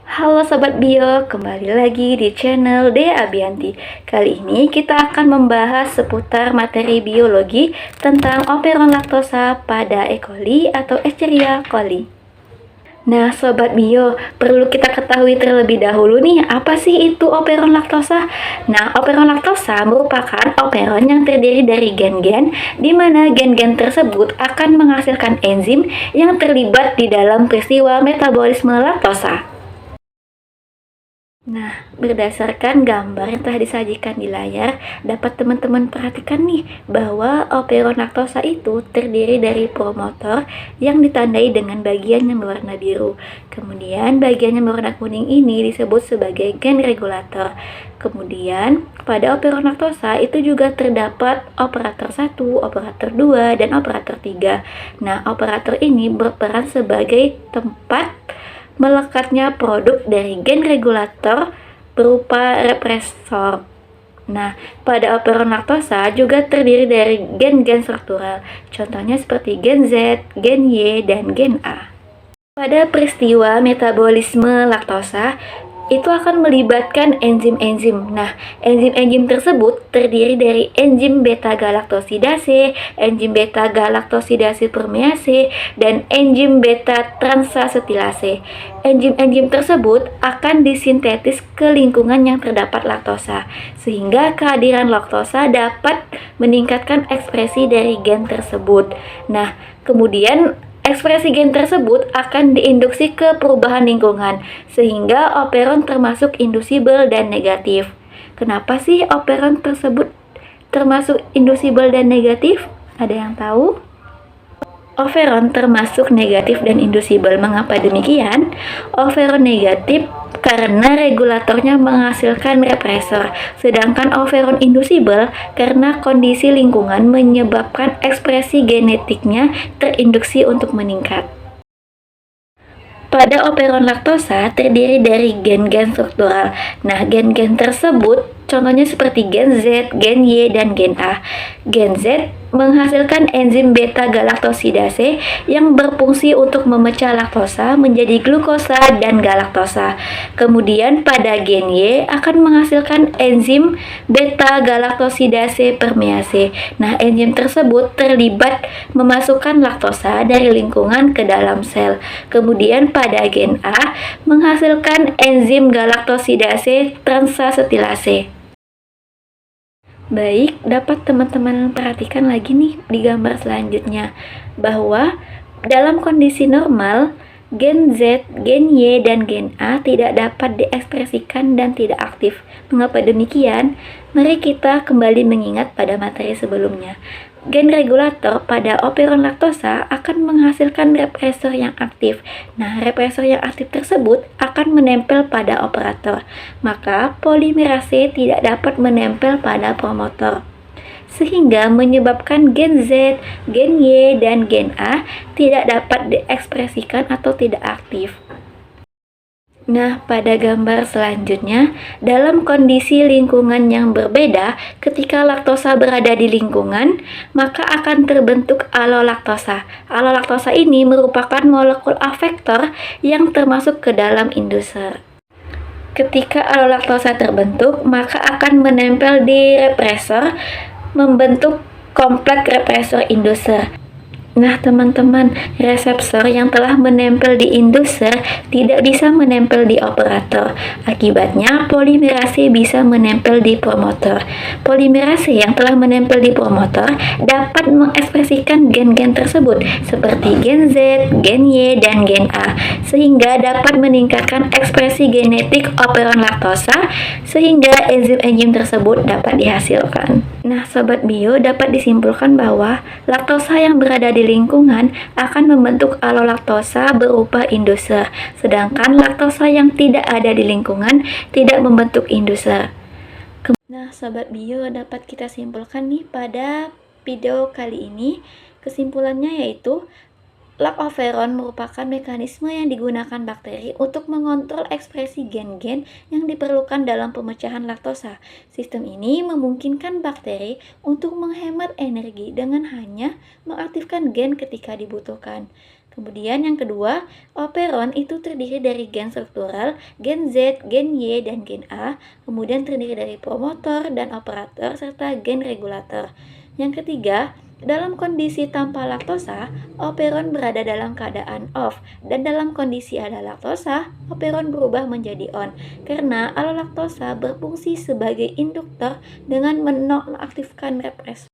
Halo Sobat Bio, kembali lagi di channel Dea Abianti. Kali ini kita akan membahas seputar materi biologi tentang operon laktosa pada E. coli atau Escherichia coli. Nah Sobat Bio, perlu kita ketahui terlebih dahulu nih, apa sih itu operon laktosa? Nah, operon laktosa merupakan operon yang terdiri dari gen-gen, di mana gen-gen tersebut akan menghasilkan enzim yang terlibat di dalam peristiwa metabolisme laktosa. Nah, berdasarkan gambar yang telah disajikan di layar, dapat teman-teman perhatikan nih bahwa operon laktosa itu terdiri dari promotor yang ditandai dengan bagian yang berwarna biru. Kemudian bagian yang berwarna kuning ini disebut sebagai gen regulator. Kemudian pada operon laktosa itu juga terdapat operator 1, operator 2, dan operator 3. Nah, operator ini berperan sebagai tempat melekatnya produk dari gen regulator berupa represor. Nah, pada operon laktosa juga terdiri dari gen-gen struktural, contohnya seperti gen Z, gen Y, dan gen A. Pada peristiwa metabolisme laktosa, itu akan melibatkan enzim-enzim. Nah, enzim-enzim tersebut terdiri dari enzim beta-galaktosidase, enzim beta-galaktosidase permease, dan enzim beta-transasetilase. Enzim-enzim tersebut akan disintetis ke lingkungan yang terdapat laktosa, sehingga kehadiran laktosa dapat meningkatkan ekspresi dari gen tersebut. Nah, kemudian ekspresi gen tersebut akan diinduksi ke perubahan lingkungan, sehingga operon termasuk indusibel dan negatif. Kenapa sih operon tersebut termasuk indusibel dan negatif? Ada yang tahu? Operon termasuk negatif dan indusibel. Mengapa demikian? Operon negatif karena regulatornya menghasilkan represor, sedangkan operon indusibel karena kondisi lingkungan menyebabkan ekspresi genetiknya terinduksi untuk meningkat. Pada operon laktosa terdiri dari gen-gen struktural. Nah, gen-gen tersebut contohnya seperti gen Z, gen Y, dan gen A. Gen Z menghasilkan enzim beta-galaktosidase yang berfungsi untuk memecah laktosa menjadi glukosa dan galaktosa. Kemudian pada gen Y akan menghasilkan enzim beta-galaktosidase permease. Nah, enzim tersebut terlibat memasukkan laktosa dari lingkungan ke dalam sel. Kemudian pada gen A menghasilkan enzim galaktosidase transasetilase. Baik, dapat teman-teman perhatikan lagi nih di gambar selanjutnya bahwa dalam kondisi normal gen Z, gen Y, dan gen A tidak dapat diekspresikan dan tidak aktif. Mengapa demikian? Mari kita kembali mengingat pada materi sebelumnya. Gen regulator pada operon laktosa akan menghasilkan represor yang aktif. Nah, represor yang aktif tersebut akan menempel pada operator. Maka polimerase tidak dapat menempel pada promotor, sehingga menyebabkan gen Z, gen Y, dan gen A tidak dapat diekspresikan atau tidak aktif. Nah, pada gambar selanjutnya, dalam kondisi lingkungan yang berbeda, ketika laktosa berada di lingkungan, maka akan terbentuk alolaktosa. Alolaktosa ini merupakan molekul afektor yang termasuk ke dalam induser. Ketika alolaktosa terbentuk, maka akan menempel di represor, membentuk kompleks represor induser. Nah teman-teman, reseptor yang telah menempel di induser tidak bisa menempel di operator. Akibatnya polimerase bisa menempel di promotor. Polimerase yang telah menempel di promotor dapat mengekspresikan gen-gen tersebut seperti gen Z, gen Y, dan gen A, sehingga dapat meningkatkan ekspresi genetik operon laktosa sehingga enzim-enzim tersebut dapat dihasilkan. Nah Sobat Bio, dapat disimpulkan bahwa laktosa yang berada di lingkungan akan membentuk alolaktosa berupa induser, sedangkan laktosa yang tidak ada di lingkungan tidak membentuk induser. Nah, Sobat Bio, dapat kita simpulkan nih pada video kali ini. Kesimpulannya yaitu Lactoferon merupakan mekanisme yang digunakan bakteri untuk mengontrol ekspresi gen-gen yang diperlukan dalam pemecahan laktosa. Sistem ini memungkinkan bakteri untuk menghemat energi dengan hanya mengaktifkan gen ketika dibutuhkan. Kemudian yang kedua, operon itu terdiri dari gen struktural, gen Z, gen Y, dan gen A, kemudian terdiri dari promotor dan operator, serta gen regulator. Yang ketiga, dalam kondisi tanpa laktosa, operon berada dalam keadaan off, dan dalam kondisi ada laktosa, operon berubah menjadi on, karena alolaktosa berfungsi sebagai induktor dengan menonaktifkan repressor.